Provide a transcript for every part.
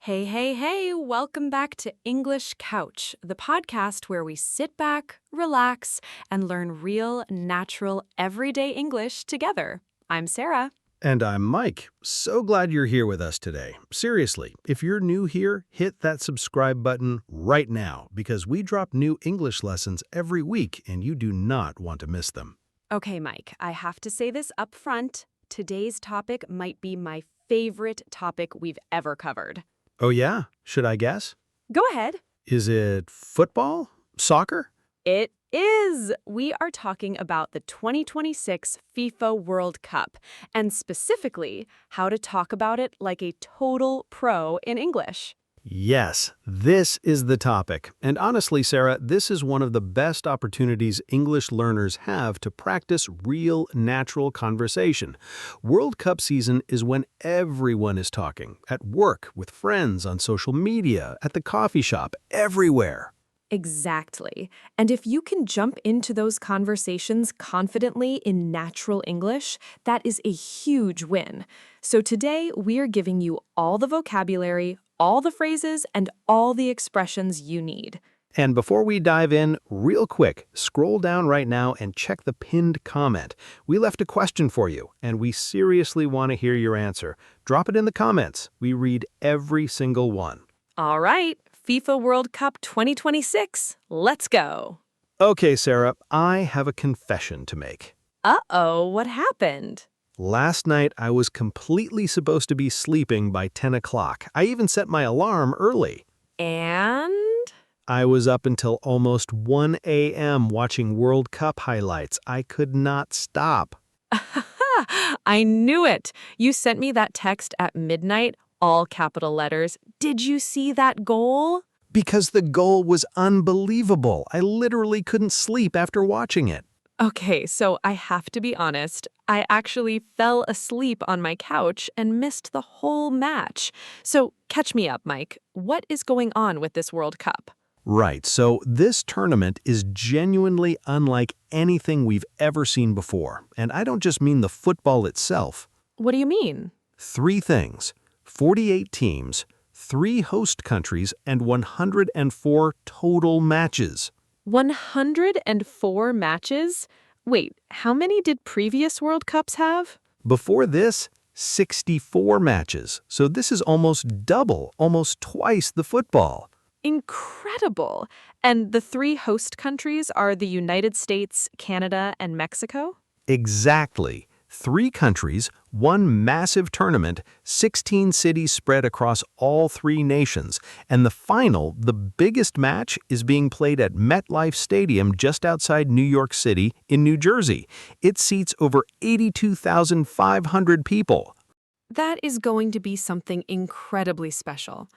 Hey, hey, hey, welcome back to English Couch, the podcast where we sit back, relax, and learn real, natural, everyday English together. I'm Sarah. And I'm Mike. So glad you're here with us today. Seriously, if you're new here, hit that subscribe button right now because we drop new English lessons every week and you do not want to miss them. Okay, Mike, I have to say this up front. Today's topic might be my favorite topic we've ever covered. Oh yeah? Should I guess? Go ahead. Is it football? Soccer? It is. We are talking about the 2026 FIFA World Cup, and specifically how to talk about it like a total pro in English. Yes, this is the topic. And honestly, Sarah, this is one of the best opportunities English learners have to practice real, natural conversation. World Cup season is when everyone is talking, at work, with friends, on social media, at the coffee shop, everywhere. Exactly. And if you can jump into those conversations confidently in natural English, that is a huge win. So today, we're giving you all the vocabulary, all the phrases, and all the expressions you need. And before we dive in, real quick, scroll down right now and check the pinned comment. We left a question for you, and we seriously want to hear your answer. Drop it in the comments. We read every single one. All right, FIFA World Cup 2026. Let's go. Okay, Sarah, I have a confession to make. Uh-oh, what happened? Last night, I was completely supposed to be sleeping by 10 o'clock. I even set my alarm early. And? I was up until almost 1 a.m. watching World Cup highlights. I could not stop. I knew it. You sent me that text at midnight, all capital letters. Did you see that goal? Because the goal was unbelievable. I literally couldn't sleep after watching it. Okay, so I have to be honest. I actually fell asleep on my couch and missed the whole match. So catch me up, Mike. What is going on with this World Cup? Right, so this tournament is genuinely unlike anything we've ever seen before. And I don't just mean the football itself. What do you mean? 3 things: 48 teams, 3 host countries, and 104 total matches. 104 matches? Wait, how many did previous World Cups have? Before this, 64 matches. So this is almost double, almost twice the football. Incredible. And the 3 host countries are the United States, Canada, and Mexico? Exactly. 3 countries, 1 massive tournament, 16 cities spread across all 3 nations. And the final, the biggest match, is being played at MetLife Stadium just outside New York City in New Jersey. It seats over 82,500 people. That is going to be something incredibly special.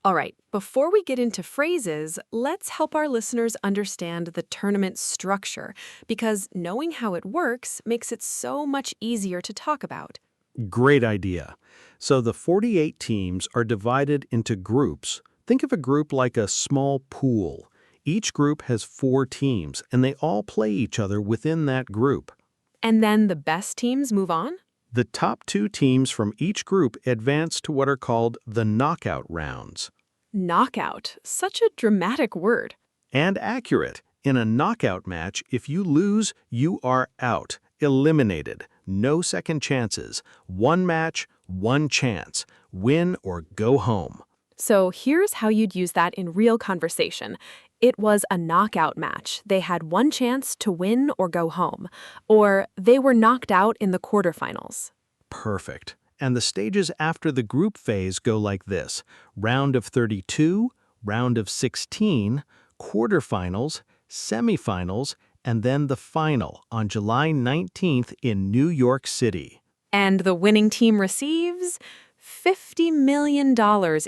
All right, before we get into phrases, let's help our listeners understand the tournament structure, because knowing how it works makes it so much easier to talk about. Great idea. So the 48 teams are divided into groups. Think of a group like a small pool. Each group has 4 teams, and they all play each other within that group. And then the best teams move on? The top 2 teams from each group advance to what are called the knockout rounds. Knockout. Such a dramatic word. And accurate. In a knockout match, if you lose, you are out, eliminated. No second chances. 1 match, 1 chance. Win or go home. So here's how you'd use that in real conversation. It was a knockout match. They had 1 chance to win or go home. Or they were knocked out in the quarterfinals. Perfect. And the stages after the group phase go like this: round of 32, round of 16, quarterfinals, semifinals, and then the final on July 19th in New York City. And the winning team receives $50 million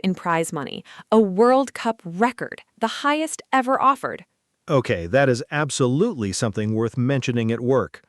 in prize money, a World Cup record, the highest ever offered. Okay, that is absolutely something worth mentioning at work.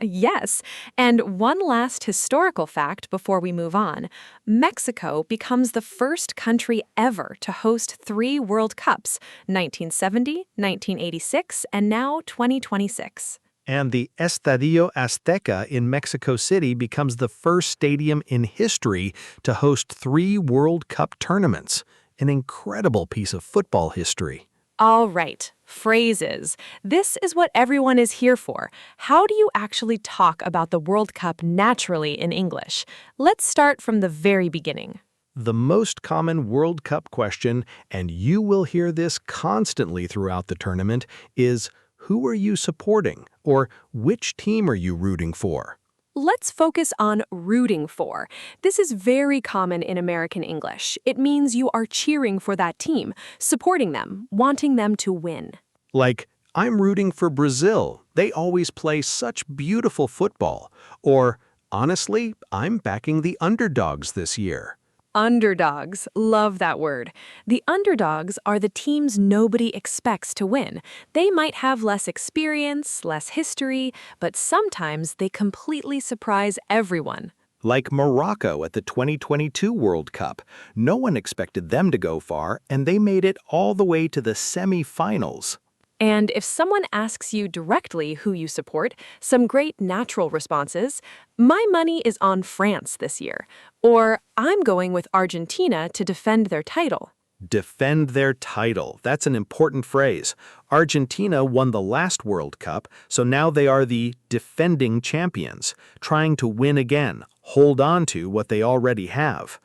Yes, and one last historical fact before we move on. Mexico becomes the first country ever to host 3 World Cups, 1970, 1986, and now 2026. And the Estadio Azteca in Mexico City becomes the first stadium in history to host 3 World Cup tournaments. An incredible piece of football history. All right, phrases. This is what everyone is here for. How do you actually talk about the World Cup naturally in English? Let's start from the very beginning. The most common World Cup question, and you will hear this constantly throughout the tournament, is who are you supporting? Or which team are you rooting for? Let's focus on rooting for. This is very common in American English. It means you are cheering for that team, supporting them, wanting them to win. Like, I'm rooting for Brazil. They always play such beautiful football. Or, honestly, I'm backing the underdogs this year. Underdogs. Love that word. The underdogs are the teams nobody expects to win. They might have less experience, less history, but sometimes they completely surprise everyone. Like Morocco at the 2022 World Cup. No one expected them to go far, and they made it all the way to the semi-finals. And if someone asks you directly who you support, some great natural responses, my money is on France this year, or I'm going with Argentina to defend their title. Defend their title. That's an important phrase. Argentina won the last World Cup, so now they are the defending champions, trying to win again, hold on to what they already have.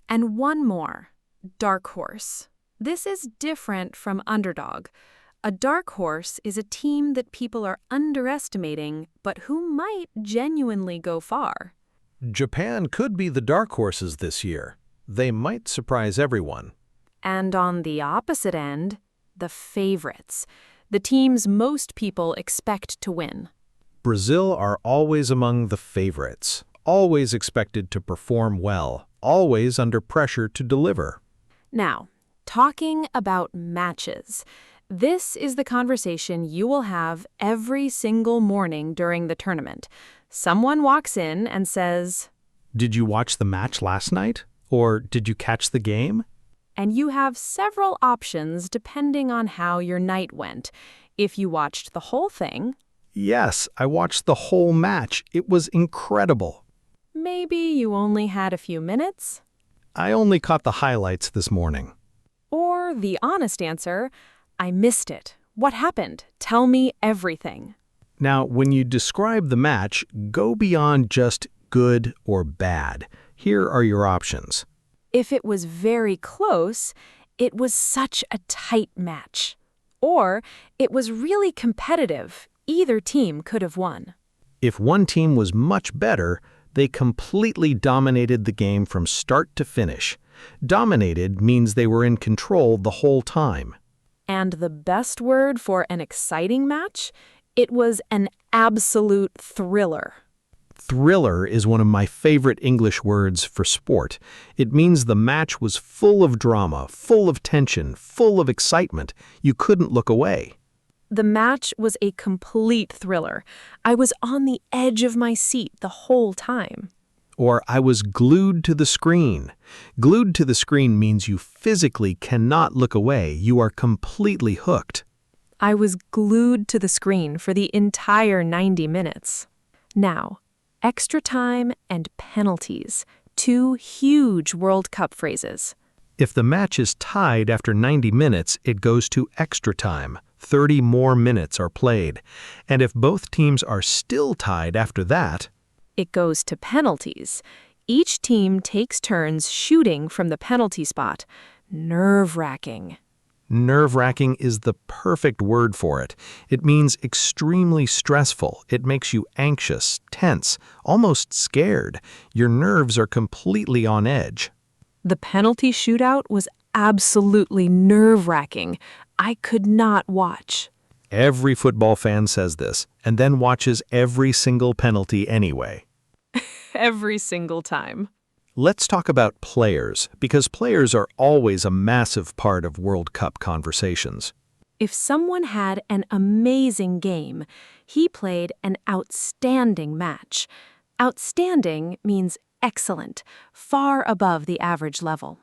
And one more, dark horse. This is different from underdog. A dark horse is a team that people are underestimating, but who might genuinely go far. Japan could be the dark horses this year. They might surprise everyone. And on the opposite end, the favorites, the teams most people expect to win. Brazil are always among the favorites, always expected to perform well, always under pressure to deliver. Now, talking about matches. This is the conversation you will have every single morning during the tournament. Someone walks in and says, Did you watch the match last night? Or did you catch the game? and you have several options depending on how your night went. If you watched the whole thing, Yes, I watched the whole match. It was incredible. maybe you only had a few minutes, I only caught the highlights this morning. or the honest answer, I missed it. What happened? Tell me everything. Now, when you describe the match, go beyond just good or bad. Here are your options. If it was very close, it was such a tight match. Or it was really competitive. Either team could have won. If one team was much better, they completely dominated the game from start to finish. Dominated means they were in control the whole time. And the best word for an exciting match? It was an absolute thriller. Thriller is one of my favorite English words for sport. It means the match was full of drama, full of tension, full of excitement. You couldn't look away. The match was a complete thriller. I was on the edge of my seat the whole time. Or I was glued to the screen. Glued to the screen means you physically cannot look away. You are completely hooked. I was glued to the screen for the entire 90 minutes. Now, extra time and penalties. 2 huge World Cup phrases. If the match is tied after 90 minutes, it goes to extra time. 30 more minutes are played. And if both teams are still tied after that, It goes to penalties. Each team takes turns shooting from the penalty spot. Nerve-wracking. nerve-wracking is the perfect word for it. It means extremely stressful. It makes you anxious, tense, almost scared. Your nerves are completely on edge. The penalty shootout was absolutely nerve-wracking. I could not watch. Every football fan says this, and then watches every single penalty anyway. Every single time. Let's talk about players, because players are always a massive part of World Cup conversations. If someone had an amazing game, he played an outstanding match. Outstanding means excellent, far above the average level.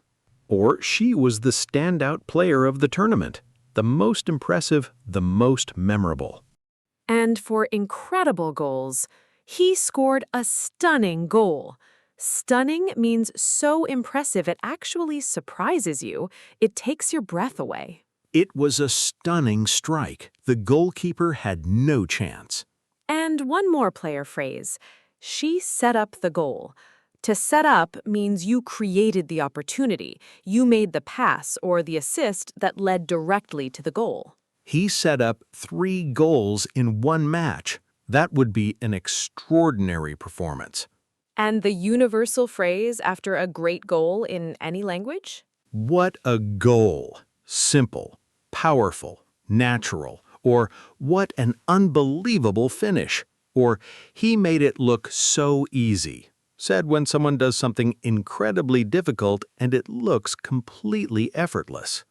Or she was the standout player of the tournament, the most impressive, the most memorable. And for incredible goals, he scored a stunning goal. Stunning means so impressive it actually surprises you. It takes your breath away. It was a stunning strike. The goalkeeper had no chance. And one more player phrase. She set up the goal. To set up means you created the opportunity. You made the pass or the assist that led directly to the goal. He set up 3 goals in one match. That would be an extraordinary performance. And the universal phrase after a great goal in any language? What a goal! Simple, powerful, natural. Or what an unbelievable finish. Or he made it look so easy. Said when someone does something incredibly difficult and it looks completely effortless.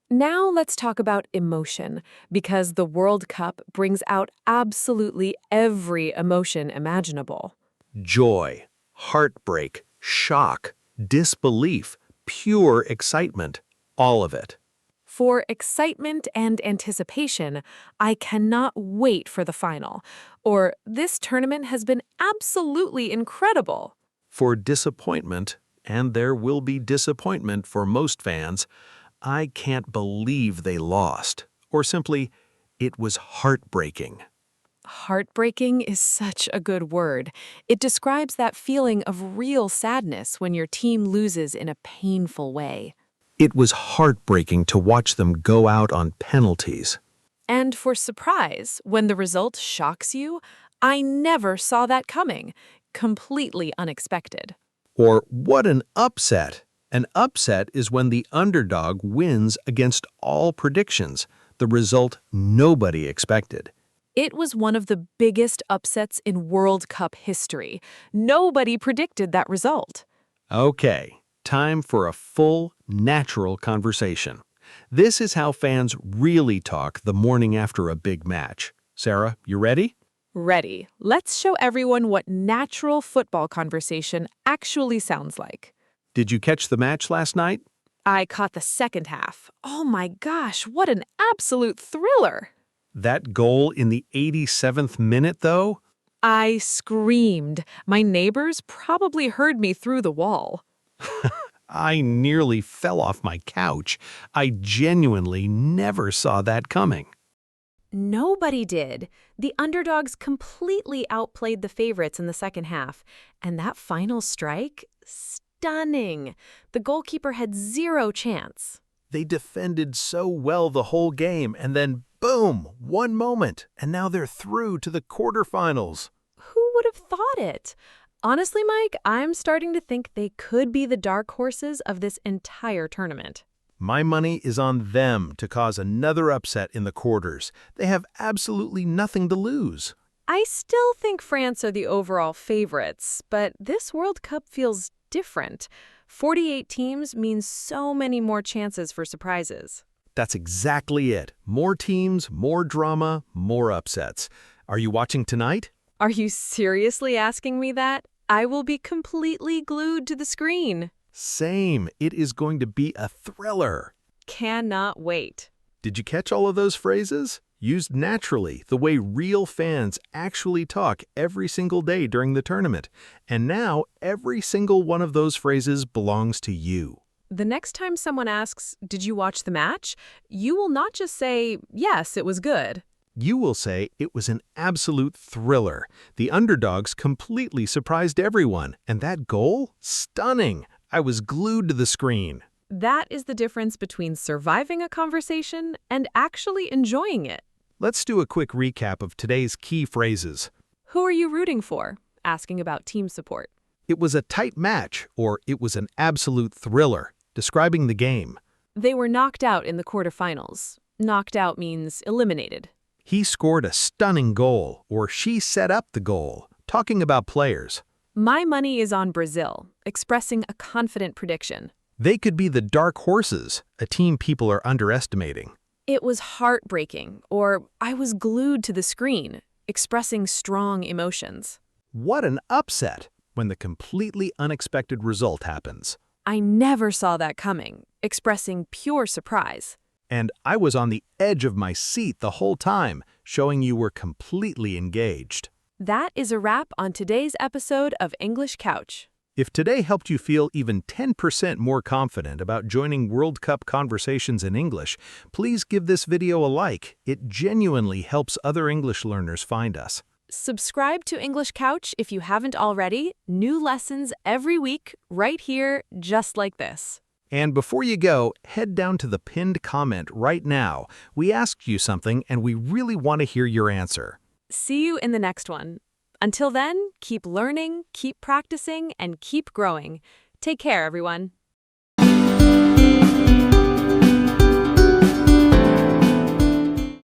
Now let's talk about emotion, because the World Cup brings out absolutely every emotion imaginable. Joy, heartbreak, shock, disbelief, pure excitement, all of it. For excitement and anticipation, I cannot wait for the final. Or, this tournament has been absolutely incredible. For disappointment, and there will be disappointment for most fans, I can't believe they lost. Or simply, it was heartbreaking. Heartbreaking is such a good word. It describes that feeling of real sadness when your team loses in a painful way. It was heartbreaking to watch them go out on penalties. And for surprise, when the result shocks you, I never saw that coming. Completely unexpected. Or what an upset! An upset is when the underdog wins against all predictions, the result nobody expected. It was one of the biggest upsets in World Cup history. Nobody predicted that result. Okay, time for a full, natural conversation. This is how fans really talk the morning after a big match. Sarah, you ready? Ready. Let's show everyone what natural football conversation actually sounds like. Did you catch the match last night? I caught the second half. Oh my gosh, what an absolute thriller! That goal in the 87th minute, though? I screamed. My neighbors probably heard me through the wall. I nearly fell off my couch. I genuinely never saw that coming. Nobody did. The underdogs completely outplayed the favorites in the second half. And that final strike? Stunning. The goalkeeper had zero chance. They defended so well the whole game, and then boom, one moment, and now they're through to the quarterfinals. Who would have thought it? Honestly, Mike, I'm starting to think they could be the dark horses of this entire tournament. My money is on them to cause another upset in the quarters. They have absolutely nothing to lose. I still think France are the overall favorites, but this World Cup feels different. 48 teams means so many more chances for surprises. That's exactly it. More teams, more drama, more upsets. Are you watching tonight? Are you seriously asking me that? I will be completely glued to the screen. Same. It is going to be a thriller. Cannot wait. Did you catch all of those phrases? Used naturally, the way real fans actually talk every single day during the tournament. And now, every single one of those phrases belongs to you. The next time someone asks, "Did you watch the match?" you will not just say, "Yes, it was good." You will say it was an absolute thriller. The underdogs completely surprised everyone. And that goal? Stunning. I was glued to the screen. That is the difference between surviving a conversation and actually enjoying it. Let's do a quick recap of today's key phrases. Who are you rooting for? Asking about team support. It was a tight match, or it was an absolute thriller, describing the game. They were knocked out in the quarterfinals. Knocked out means eliminated. He scored a stunning goal, or she set up the goal, talking about players. My money is on Brazil, expressing a confident prediction. They could be the dark horses, a team people are underestimating. It was heartbreaking, or I was glued to the screen, expressing strong emotions. What an upset when the completely unexpected result happens. I never saw that coming, expressing pure surprise. And I was on the edge of my seat the whole time, showing you were completely engaged. That is a wrap on today's episode of English Couch. If today helped you feel even 10% more confident about joining World Cup conversations in English, please give this video a like. It genuinely helps other English learners find us. Subscribe to English Couch if you haven't already. New lessons every week, right here, just like this. And before you go, head down to the pinned comment right now. We asked you something and we really want to hear your answer. See you in the next one. Until then, keep learning, keep practicing, and keep growing. Take care, everyone.